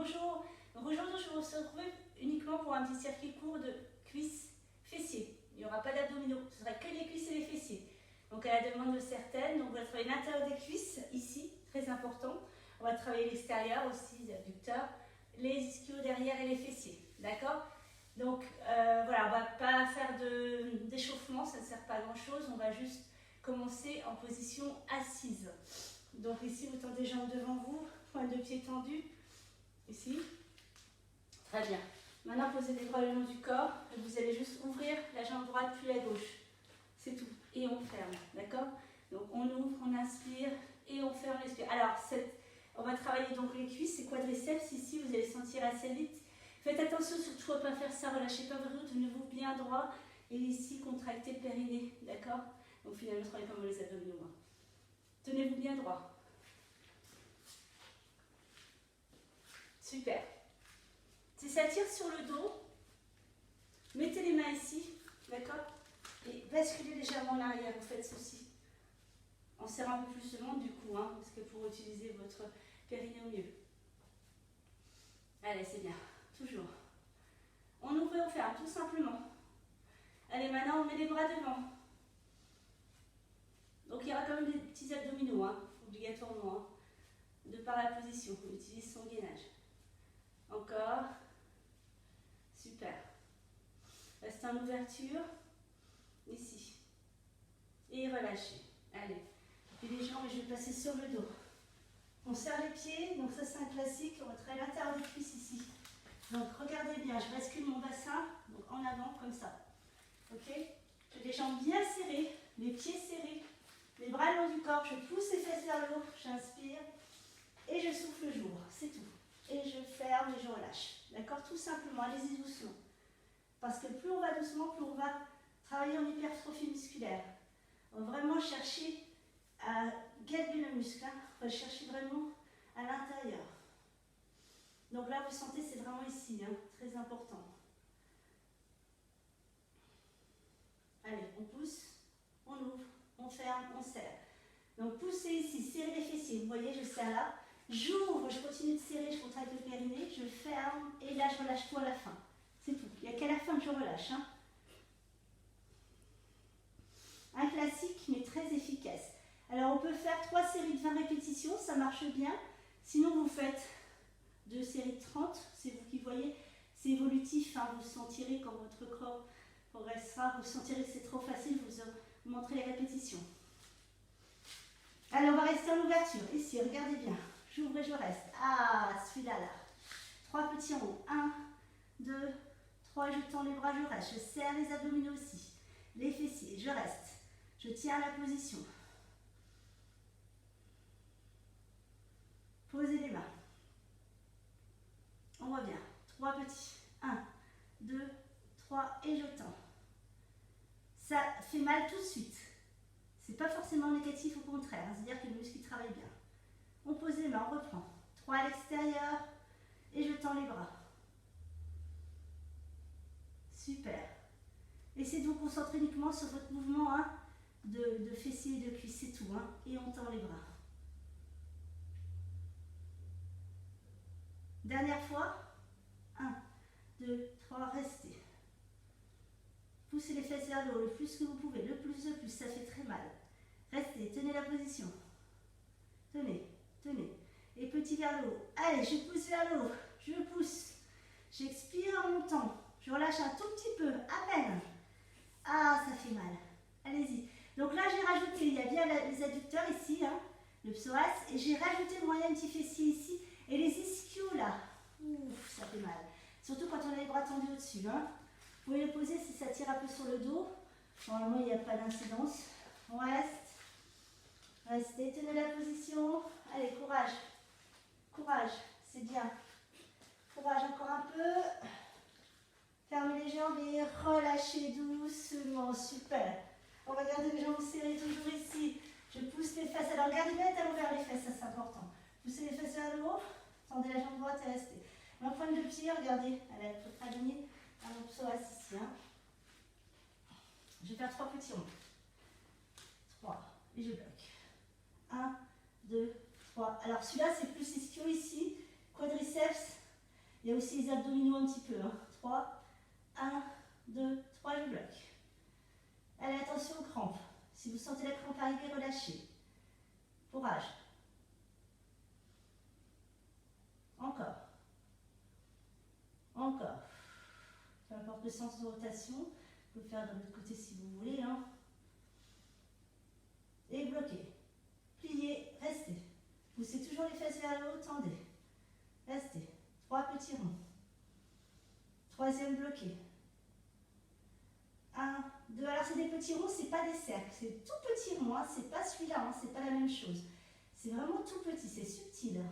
bonjour. Donc aujourd'hui, je vais vous retrouver uniquement pour un petit circuit court de cuisses fessiers. Il n'y aura pas d'abdominaux, ce sera que les cuisses et les fessiers. Donc à la demande de certaines, donc on va travailler l'intérieur des cuisses, ici, très important. On va travailler l'extérieur aussi, les abducteurs, les ischios derrière et les fessiers. D'accord? Donc voilà, on ne va pas faire d'échauffement, ça ne sert pas à grand chose. On va juste commencer en position assise. Donc ici, vous tendez les jambes devant vous, pointe de pied tendue. Ici. Très bien. Maintenant, posez les bras le long du corps et vous allez juste ouvrir la jambe droite puis la gauche. C'est tout. Et on ferme. D'accord? Donc on ouvre, on inspire et on ferme, on expire. Alors, on va travailler donc les cuisses et quadriceps. Ici, vous allez sentir assez vite. Faites attention surtout à ne pas faire ça. Relâchez pas votre dos, tenez-vous bien droit. Et ici, contractez le périnée. D'accord? Donc finalement, ne travaillez pas mal les abdominaux. Tenez-vous bien droit. Super. Si ça tire sur le dos, mettez les mains ici, d'accord? Et basculez légèrement en arrière, vous faites ceci. En serrant un peu plus le ventre du coup, hein, parce que pour utiliser votre périnée au mieux. Allez, c'est bien. Toujours. On ouvre et on ferme, tout simplement. Allez, maintenant on met les bras devant. Donc il y aura quand même des petits abdominaux, hein, obligatoirement, hein, de par la position. On utilise son gainage. Encore. Super. Restez en ouverture. Ici. Et relâchez. Allez. Puis les jambes, je vais passer sur le dos. On serre les pieds. Donc ça, c'est un classique. On va travailler l'intérieur des cuisses ici. Donc regardez bien. Je bascule mon bassin. Donc en avant, comme ça. Ok? J'ai les jambes bien serrées. Les pieds serrés. Les bras le long du corps. Je pousse les fesses vers le haut. J'inspire. Et je souffle, j'ouvre. C'est tout. Et je ferme et je relâche. D'accord? Tout simplement, allez-y doucement. Parce que plus on va doucement, plus on va travailler en hypertrophie musculaire. On va vraiment chercher à galber le muscle. Hein? On va chercher vraiment à l'intérieur. Donc là, vous sentez, c'est vraiment ici. Hein? Très important. Allez, on pousse, on ouvre, on ferme, on serre. Donc poussez ici, serrez les fessiers. Vous voyez, je serre là. J'ouvre, je continue de serrer, je contracte le périnée, je ferme et là je relâche tout à la fin. C'est tout. Il n'y a qu'à la fin que je relâche. Hein. Un classique mais très efficace. Alors on peut faire 3 séries de 20 répétitions, ça marche bien. Sinon vous faites 2 séries de 30, c'est vous qui voyez. C'est évolutif, hein. Vous sentirez quand votre corps progressera, vous sentirez que c'est trop facile, vous montrez les répétitions. Allez, on va rester en ouverture. Ici, regardez bien. J'ouvre et je reste. Ah, celui-là, là. 3 petits en haut. 1, 2, 3, je tends les bras, je reste. Je serre les abdominaux aussi. Les fessiers, je reste. Je tiens la position. Posez les mains. On revient. 3 petits. 1, 2, 3 et je tends. Ça fait mal tout de suite. C'est pas forcément négatif, au contraire. C'est-à-dire que le muscle travaille bien. On pose les mains, on reprend. 3 à l'extérieur et je tends les bras. Super. Essayez de vous concentrer uniquement sur votre mouvement hein, de fessiers et de cuisses, c'est tout. Hein, et on tend les bras. Dernière fois. 1, 2, 3, restez. Poussez les fesses vers le haut le plus que vous pouvez. Le plus, ça fait très mal. Restez, tenez la position. Tenez, tenez. Et petit vers le haut. Allez, je pousse vers le haut. Je pousse. J'expire en montant. Je relâche un tout petit peu, à peine. Ah, ça fait mal. Allez-y. Donc là, j'ai rajouté, il y a bien les adducteurs ici, hein, le psoas, et j'ai rajouté le moyen petit fessier ici, et les ischios là. Ouf, ça fait mal. Surtout quand on a les bras tendus au-dessus. Hein. Vous pouvez le poser si ça tire un peu sur le dos. Normalement, il n'y a pas d'incidence. On reste. Restez, tenez la position. Allez, courage. Courage, c'est bien. Courage encore un peu. Fermez les jambes et relâchez doucement. Super. On va garder les jambes serrées toujours ici. Je pousse les fesses. Alors, gardez bien à l'envers les fesses, ça c'est important. Poussez les fesses vers le haut. Tendez la jambe droite et restez. Ma pointe de pied, regardez, elle est à peu près alignée à mon psoas ici. Hein. Je vais faire 3 petits ronds. 3. Et je bloque. 1, 2, 3. Alors celui-là, c'est plus ischio ici. Quadriceps, aussi les abdominaux un petit peu. Hein. 3, 1, 2, 3, je bloque. Allez, attention aux crampes. Si vous sentez la crampe arriver, relâchez. Courage. Encore. Encore. Peu importe le sens de rotation. Vous pouvez faire de l'autre côté si vous voulez. Hein. Et bloquez. Pliez, restez. Poussez toujours les fesses vers le haut, tendez. Restez. 3 petits ronds. Troisième bloqué. 1, 2. Alors c'est des petits ronds, c'est pas des cercles. C'est tout petit rond. Hein. C'est pas celui-là. Hein. C'est pas la même chose. C'est vraiment tout petit. C'est subtil.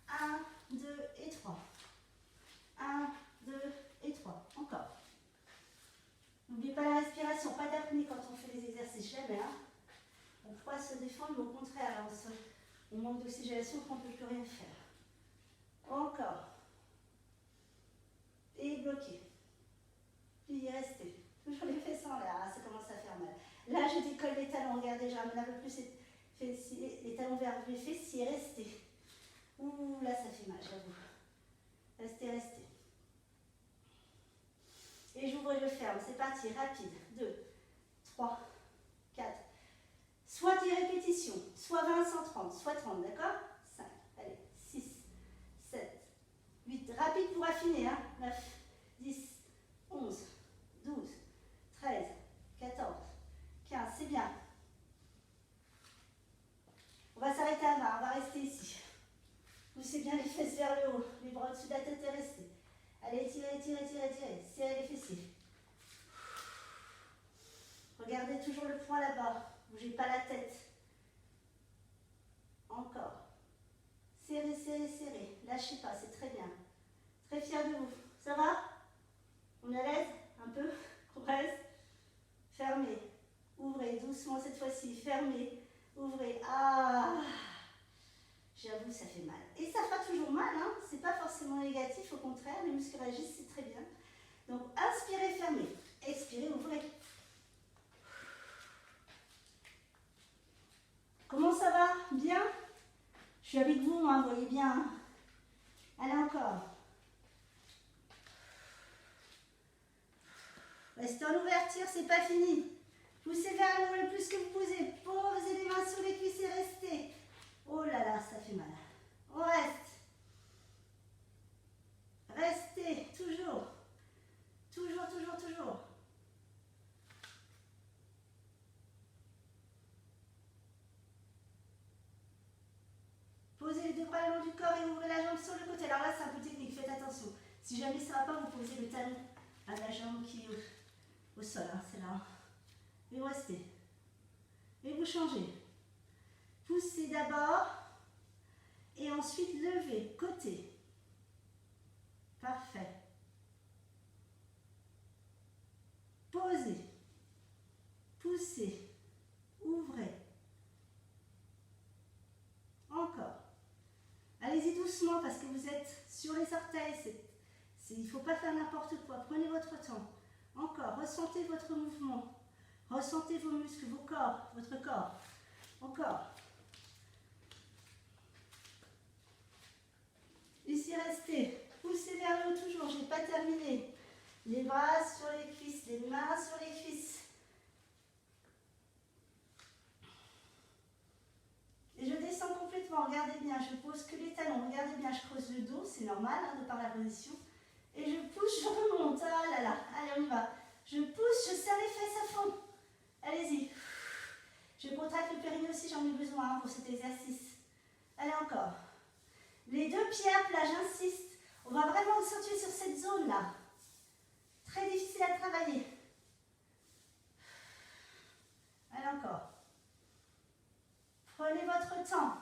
1, 2 et 3. 1, 2 et 3. Encore. N'oubliez pas la respiration. Pas d'apnée quand on fait les exercices. Jamais. Hein. On pourra se défendre, mais au contraire, on manque d'oxygénation, on ne peut plus rien faire. Encore. Et bloqué. Puis restez. Toujours les fesses en l'air, ça commence à faire mal. Là, je décolle les talons, regardez, je ramène un peu plus les talons vers les fessiers, restez. Ouh, là, ça fait mal, j'avoue. Restez, restez. Et j'ouvre et je ferme, c'est parti, rapide. 2, 3, 4. Soit 10 répétitions, soit 20, 130, soit 30, d'accord? 5, allez, 6, 7, 8. Rapide pour affiner, hein? 9, 10, 11, 12, 13, 14, 15, c'est bien. On va s'arrêter à 20, on va rester ici. Poussez bien les fesses vers le haut, les bras au-dessus de la tête et restez. Allez, tirez, tirez, tirez, tirez, serrez les fessiers. Regardez toujours le point là-bas, bougez pas la tête. Encore. Serrez, serrez, serrez. Lâchez pas, c'est très bien. Très fier de vous. Ça va? On est à l'aise? Un peu? On reste? Fermez. Ouvrez doucement cette fois-ci. Fermez. Ouvrez. Ah! J'avoue, ça fait mal. Et ça fera toujours mal, hein? C'est pas forcément négatif, au contraire. Les muscles réagissent, c'est très bien. Donc, inspirez, fermez. Expirez, ouvrez. Comment ça va? Bien? Je suis avec vous, hein, vous voyez bien. Hein. Allez, encore. Restez en ouverture, c'est pas fini. Poussez vers le haut le plus que vous pouvez. Posez les mains sur les cuisses et restez. Oh là là, ça fait mal. On reste. Restez, toujours. Toujours, toujours, toujours. Posez les deux bras le long du corps et ouvrez la jambe sur le côté. Alors là, c'est un peu technique, faites attention. Si jamais ça ne va pas, vous posez le talon à la jambe qui est au sol. Hein, c'est là. Et vous restez. Et vous changez. Poussez d'abord. Et ensuite, levez. Côté. Parfait. Posez. Poussez. Ouvrez. Encore. Allez-y doucement parce que vous êtes sur les orteils. Il ne faut pas faire n'importe quoi. Prenez votre temps. Encore. Ressentez votre mouvement. Ressentez vos muscles, vos corps, votre corps. Encore. Ici, restez. Poussez vers le haut toujours. Je n'ai pas terminé. Les bras sur les cuisses, les mains sur les cuisses. Et je descends complètement, regardez bien, je pose que les talons, regardez bien, je creuse le dos, c'est normal hein, de par la position. Et je pousse, je remonte, ah là là, allez on y va. Je pousse, je serre les fesses à fond. Allez-y. Je contracte le périnée aussi, j'en ai besoin hein, pour cet exercice. Allez encore. Les deux pieds à plat, j'insiste. On va vraiment accentuer sur cette zone-là. Très difficile à travailler. Allez encore. Prenez votre temps.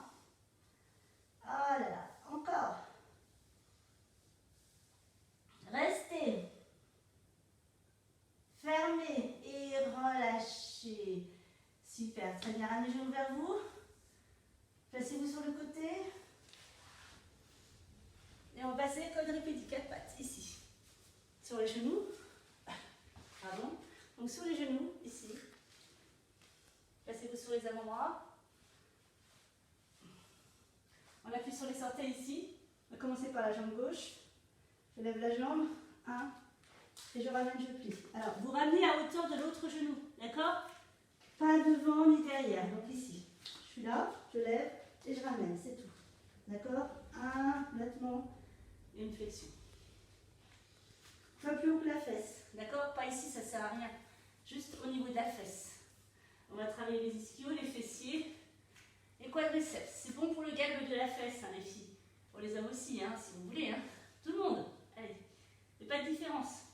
Oh là là, encore. Restez. Fermez et relâchez. Super, très bien. Ramenez les genoux vers vous. Placez-vous sur le côté. Et on va passer quadrupédie, 4 pattes, ici. Sur les genoux. Pardon. Donc sur les genoux, ici. Placez-vous sur les avant-bras. On appuie sur les orteils ici. On va commencer par la jambe gauche. Je lève la jambe, 1, et je ramène, je plie. Alors, vous ramenez à hauteur de l'autre genou, d'accord? Pas devant ni derrière, donc ici. Je suis là, je lève et je ramène, c'est tout. D'accord? 1, nettement, et une flexion. Pas plus haut que la fesse, d'accord? Pas ici, ça ne sert à rien. Juste au niveau de la fesse. On va travailler les ischios, les fessiers, les quadriceps. C'est bon pour le galbe de la fesse, hein, les filles. Pour les hommes aussi, hein, si vous voulez. Hein. Tout le monde. Allez, il n'y a pas de différence.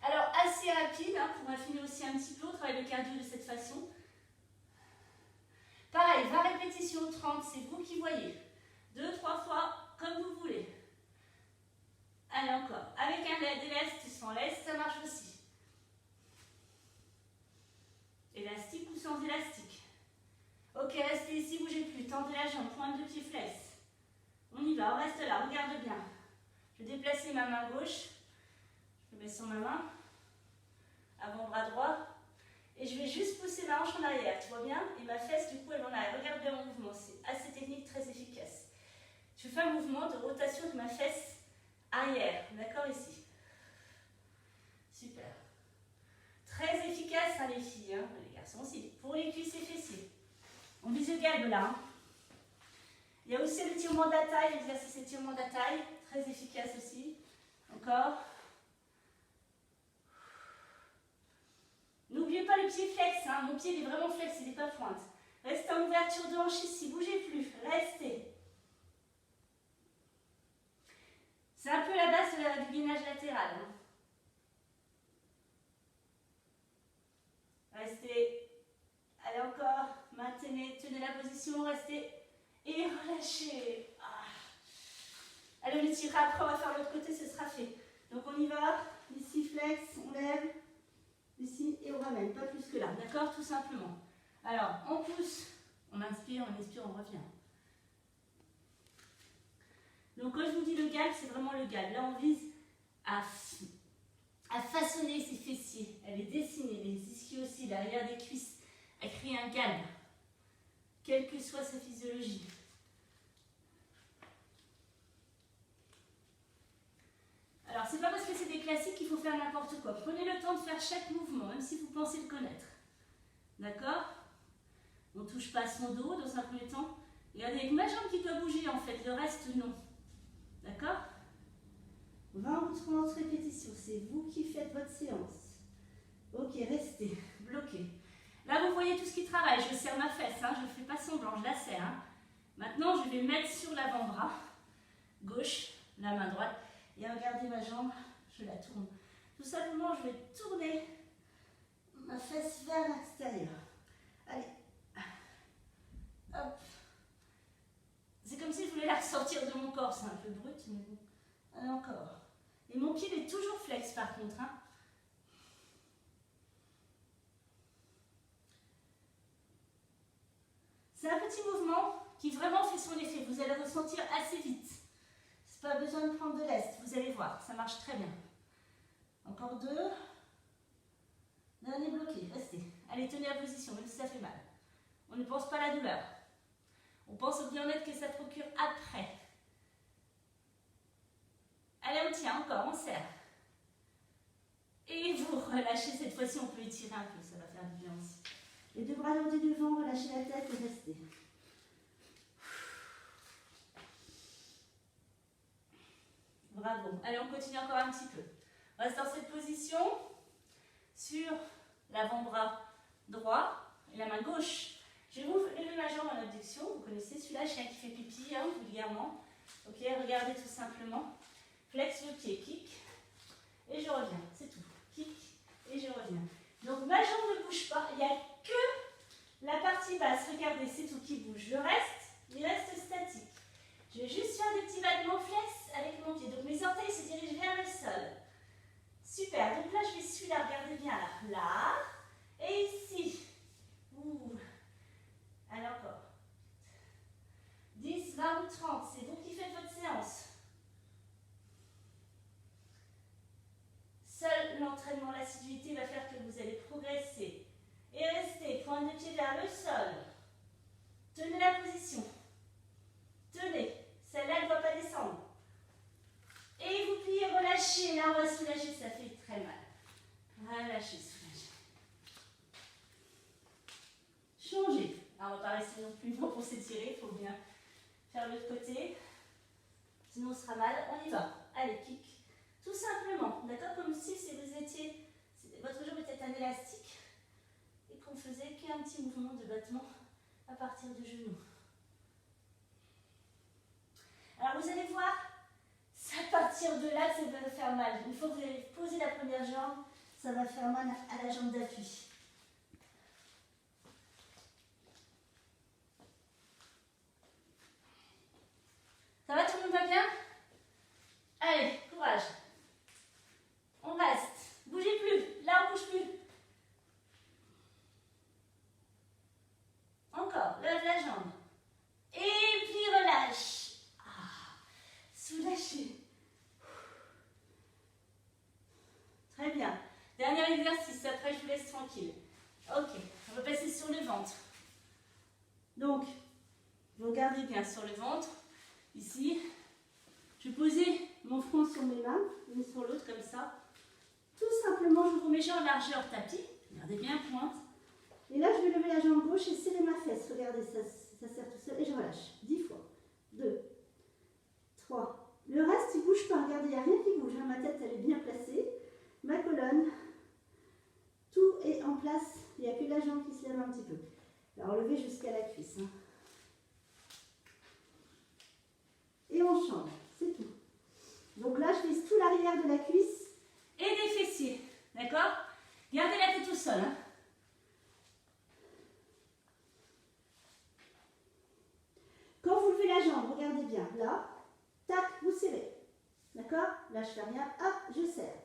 Alors, assez rapide, hein, pour affiner aussi un petit peu. On travaille le cardio de cette façon. Pareil, 20 répétitions, 30, c'est vous qui voyez. 2-3 fois, comme vous voulez. Allez, encore. Avec un élastique, sans lest, ça marche aussi. Élastique ou sans élastique. Ok, restez ici, bougez plus. Tendez la jambe, pointe de pied flex. On y va, on reste là, regarde bien. Je vais déplacer ma main gauche. Je mets sur ma main. Avant-bras droit. Et je vais juste pousser ma hanche en arrière, tu vois bien? Et ma fesse, du coup, elle va en arrière. Regarde bien mon mouvement, c'est assez technique, très efficace. Je fais un mouvement de rotation de ma fesse arrière, d'accord, ici. Super. Très efficace, hein, les filles, hein, les garçons aussi. Pour les cuisses et fessiers. On vise le galbe là. Hein. Il y a aussi l'étirement de la taille, l'exercice étirement de la taille, très efficace aussi. Encore. N'oubliez pas le pied flex, hein. Mon pied il est vraiment flex, il n'est pas pointe. Restez en ouverture de hanche ici, bougez plus, restez. C'est un peu la base du gainage latéral. Hein. Restez. Allez encore, maintenez, tenez la position, restez et relâchez. Ah. Allez, on étirera après, on va faire l'autre côté, ce sera fait. Donc on y va, ici flex, on lève, ici et on ramène, pas plus que là, d'accord, tout simplement. Alors, on pousse, on inspire, on revient. Donc quand je vous dis le galbe, c'est vraiment le galbe. Là, on vise à façonner ses fessiers, à les dessiner, les ischios aussi, l'arrière des cuisses, à créer un galbe, quelle que soit sa physiologie. Alors, c'est pas parce que c'est des classiques qu'il faut faire n'importe quoi. Prenez le temps de faire chaque mouvement, même si vous pensez le connaître. D'accord? On ne touche pas son dos dans un premier temps. Regardez, avec ma jambe qui doit bouger en fait, le reste non. D'accord? 20 ou 30 répétitions, c'est vous qui faites votre séance. Ok, restez, bloquez. Là, vous voyez tout ce qui travaille. Je serre ma fesse, hein, je ne fais pas semblant, je la serre. Hein. Maintenant, je vais mettre sur l'avant-bras gauche, la main droite. Et regardez ma jambe, je la tourne. Tout simplement, je vais tourner ma fesse vers l'extérieur. Allez. Hop. C'est comme si je voulais la ressortir de mon corps. C'est un peu brut, mais bon. Allez, encore. Et mon pied est toujours flex par contre. Hein. C'est un petit mouvement qui vraiment fait son effet. Vous allez ressentir assez vite. Pas besoin de prendre de lest, vous allez voir, ça marche très bien. Encore 2. Dernier bloqué, restez. Allez, tenez la position, même si ça fait mal. On ne pense pas à la douleur. On pense au bien-être que ça procure après. Allez, on tient encore, on serre. Et vous relâchez, cette fois-ci on peut étirer un peu, ça va faire du bien aussi. Les 2 bras allongés devant, relâchez la tête et restez. Bravo. Allez, on continue encore un petit peu. On reste dans cette position sur l'avant-bras droit et la main gauche. Je vais vous lever ma jambe en abduction. Vous connaissez celui-là, chien qui fait pipi, hein, vulgairement. Ok, regardez tout simplement. Flex le pied, kick. Et je reviens, c'est tout. Kick et je reviens. Donc ma jambe ne bouge pas. Il n'y a que la partie basse. Regardez, c'est tout qui bouge. Le reste, il reste statique. Je vais juste faire des petits battements flex avec mon pied. Donc mes orteils se dirigent vers le sol. Super. Donc là, je vais celui-là. Regardez bien là. Là. Et ici. Ouh. Allez, encore. 10, 20 ou 30. C'est vous qui faites votre séance. Seul l'entraînement, l'assiduité va faire que vous allez progresser. Et restez. Pointe de pied vers le sol. Tenez la position. Tenez. Celle-là, s'étirer, il faut bien faire l'autre côté. Sinon, on sera mal. On y va. Allez, kick. Tout simplement, d'accord? Comme si vous étiez, votre jambe était un élastique et qu'on faisait qu'un petit mouvement de battement à partir du genou. Alors, vous allez voir, c'est à partir de là que ça va faire mal. Une fois que vous avez posé la première jambe, ça va faire mal à la jambe d'appui. Ça va, tout le monde va bien? Allez, courage. On reste. Bougez plus. Là, on bouge plus. Encore. Lève la jambe. Et puis relâche. Ah, soulagez. Très bien. Dernier exercice. Après, je vous laisse tranquille. Ok. On va passer sur le ventre. Donc, vous regardez bien sur le ventre. Ici. Je vais poser mon front sur mes mains, l'une sur l'autre comme ça. Tout simplement, je vous mets en largeur tapis. Regardez bien, pointe. Et là, je vais lever la jambe gauche et serrer ma fesse. Regardez, ça serre tout seul. Et je relâche. 10 fois. 2, 3. Le reste, il ne bouge pas. Regardez, il n'y a rien qui bouge. Hein. Ma tête, elle est bien placée. Ma colonne. Tout est en place. Il n'y a que la jambe qui se lève un petit peu. Alors, levez jusqu'à la cuisse. Hein. Et on change. C'est tout. Donc là, je vise tout l'arrière de la cuisse et des fessiers. D'accord? Gardez la tête au sol. Hein. Quand vous levez la jambe, regardez bien. Là, tac, vous serrez. D'accord? Là, je fais rien. Hop, je serre.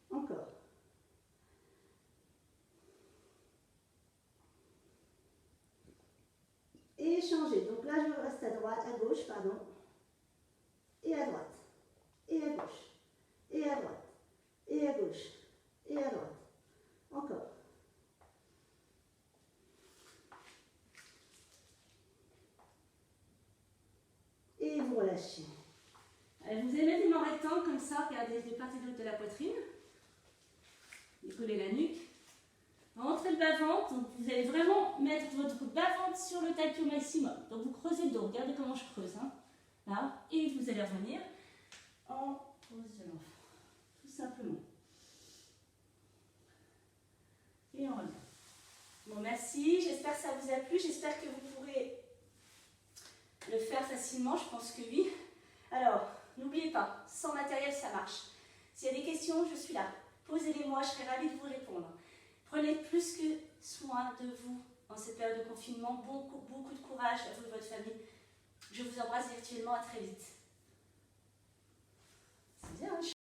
Encore. Et changez. Donc là, je reste à droite, à gauche, pardon. Et à droite. Et à gauche. Et à droite. Et à gauche. Et à droite. Encore. Et vous relâchez. Allez, vous allez mettre les mains en rectangle comme ça, regardez de part et d'autre de la poitrine. Décollez la nuque. Rentrez le bas-ventre, donc vous allez vraiment mettre votre bas-ventre sur le tapis au maximum. Donc vous creusez le dos, regardez comment je creuse. Hein. Là, et vous allez revenir en pose de l'enfant. Tout simplement. Et on revient. Bon, merci, j'espère que ça vous a plu, j'espère que vous pourrez le faire facilement, je pense que oui. Alors, n'oubliez pas, sans matériel, ça marche. S'il y a des questions, je suis là. Posez-les-moi, je serai ravie de vous répondre. Prenez plus que soin de vous en cette période de confinement. Beaucoup de courage à vous et votre famille. Je vous embrasse virtuellement, à très vite. C'est bien, hein?